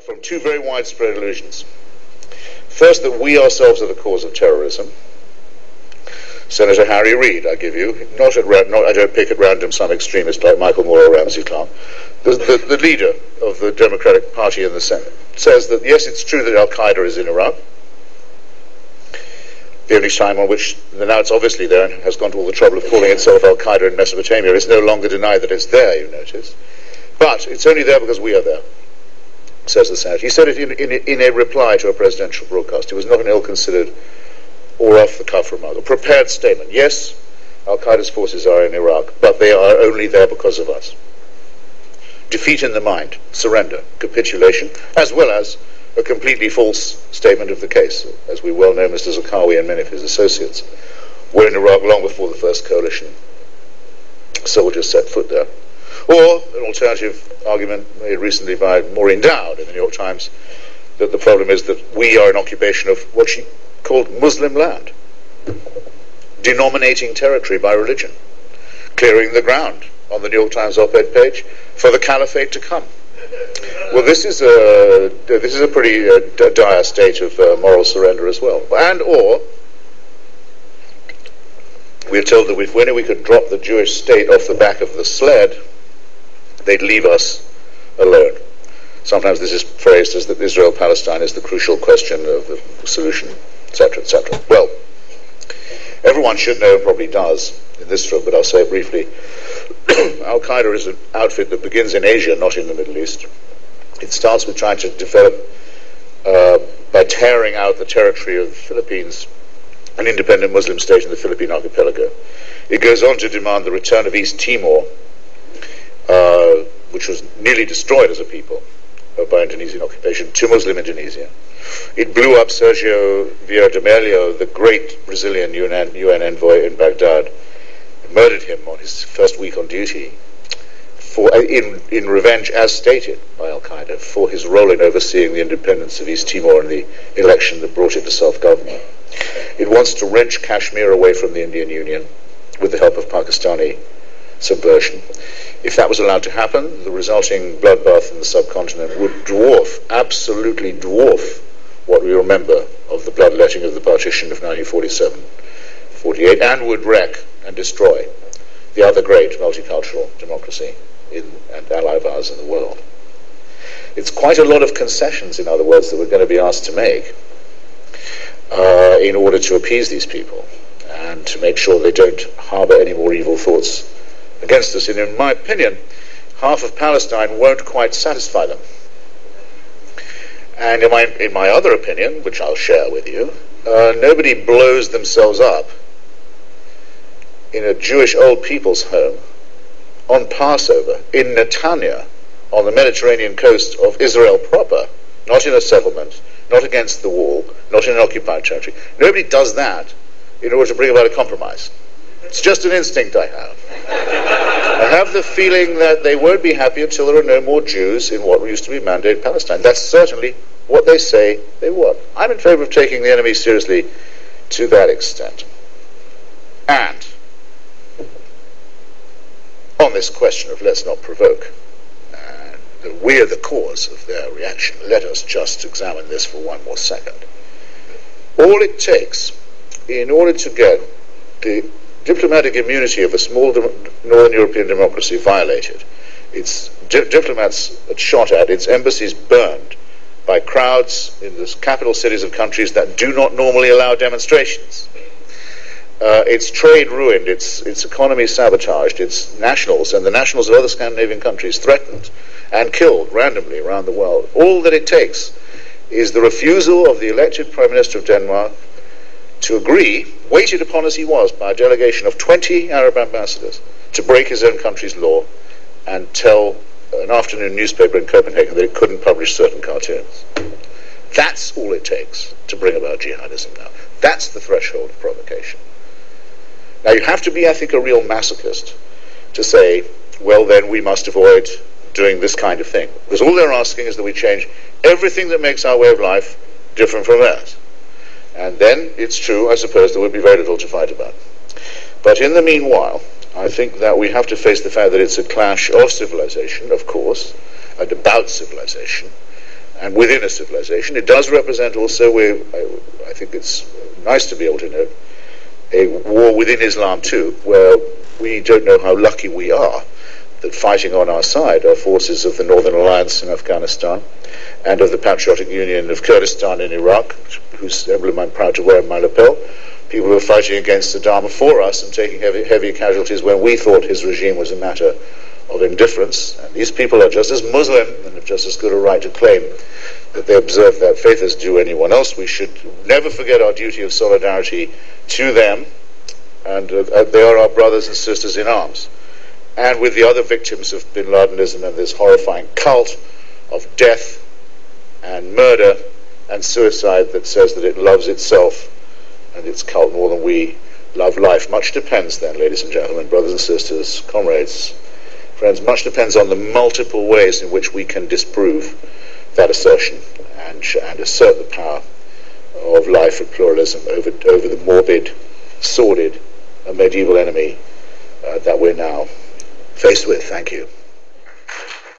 from two very widespread illusions. First, that we ourselves are the cause of terrorism. Senator Harry Reid, I give you, I don't pick at random some extremist like Michael Moore or Ramsey Clark, the leader of the Democratic Party in the Senate, says that yes, it's true that Al-Qaeda is in Iraq. The only time on which, now it's obviously there and has gone to all the trouble of calling itself Al-Qaeda in Mesopotamia, it's no longer denied that it's there, you notice. But it's only there because we are there, says the Senate. He said it in a reply to a presidential broadcast. It was not an ill-considered or off-the-cuff remark, a prepared statement. Yes, Al-Qaeda's forces are in Iraq, but they are only there because of us. Defeat in the mind, surrender, capitulation, as well as a completely false statement of the case. As we well know, Mr. Zarqawi and many of his associates were in Iraq long before the first coalition soldiers set foot there. Or an alternative argument made recently by Maureen Dowd in the New York Times, that the problem is that we are in occupation of what she called Muslim land, denominating territory by religion, clearing the ground on the New York Times op-ed page for the caliphate to come. Well, this is a pretty dire state of moral surrender as well. And or we're told that if we could drop the Jewish state off the back of the sled, they'd leave us alone. Sometimes this is phrased as that Israel-Palestine is the crucial question of the solution, etc., etc. Well, everyone should know, and probably does in this room, but I'll say it briefly. Al-Qaeda is an outfit that begins in Asia, not in the Middle East. It starts with trying to develop, by tearing out the territory of the Philippines, an independent Muslim state in the Philippine archipelago. It goes on to demand the return of East Timor, which was nearly destroyed as a people by Indonesian occupation, to Muslim Indonesia. It blew up Sergio Vieira de Mello, the great Brazilian UN envoy in Baghdad, murdered him on his first week on duty in revenge, as stated by Al-Qaeda, for his role in overseeing the independence of East Timor and the election that brought it to self-government. It wants to wrench Kashmir away from the Indian Union with the help of Pakistani subversion. If that was allowed to happen, the resulting bloodbath in the subcontinent would absolutely dwarf what we remember of the bloodletting of the partition of 1947-48, and would wreck and destroy the other great multicultural democracy and ally of ours in the world. It's quite a lot of concessions, in other words, that we're going to be asked to make in order to appease these people and to make sure they don't harbor any more evil thoughts against us. And in my opinion, half of Palestine won't quite satisfy them. And in my other opinion, which I'll share with you, nobody blows themselves up in a Jewish old people's home on Passover in Netanya on the Mediterranean coast of Israel proper, not in a settlement, not against the wall, not in an occupied territory. Nobody does that in order to bring about a compromise. It's just an instinct I have. I have the feeling that they won't be happy until there are no more Jews in what used to be Mandate Palestine. That's certainly what they say they want. I'm in favor of taking the enemy seriously to that extent. And on this question of let's not provoke, that we're the cause of their reaction, let us just examine this for one more second. All it takes in order to get the diplomatic immunity of a small Northern European democracy violated, its diplomats shot at, its embassies burned by crowds in the capital cities of countries that do not normally allow demonstrations, its trade ruined, its economy sabotaged, its nationals and the nationals of other Scandinavian countries threatened and killed randomly around the world. All that it takes is the refusal of the elected Prime Minister of Denmark to agree, weighted upon as he was by a delegation of 20 Arab ambassadors, to break his own country's law and tell an afternoon newspaper in Copenhagen that it couldn't publish certain cartoons. That's all it takes to bring about jihadism now. That's the threshold of provocation. Now you have to be, I think, a real masochist to say, well then we must avoid doing this kind of thing. Because all they're asking is that we change everything that makes our way of life different from theirs. And then it's true, I suppose, there would be very little to fight about. But in the meanwhile, I think that we have to face the fact that it's a clash of civilization, of course, and about civilization, and within a civilization. It does represent also, I think it's nice to be able to note, a war within Islam too, where we don't know how lucky we are that fighting on our side are forces of the Northern Alliance in Afghanistan and of the Patriotic Union of Kurdistan in Iraq, whose emblem I'm proud to wear in my lapel. People who are fighting against Saddam for us and taking heavy casualties when we thought his regime was a matter of indifference. And these people are just as Muslim and have just as good a right to claim that they observe that faith as do anyone else. We should never forget our duty of solidarity to them, and they are our brothers and sisters in arms. And with the other victims of bin Ladenism and this horrifying cult of death and murder and suicide that says that it loves itself and its cult more than we love life. Much depends then, ladies and gentlemen, brothers and sisters, comrades, friends, much depends on the multiple ways in which we can disprove that assertion and assert the power of life and pluralism over the morbid, sordid, and medieval enemy that we're now faced with. Thank you.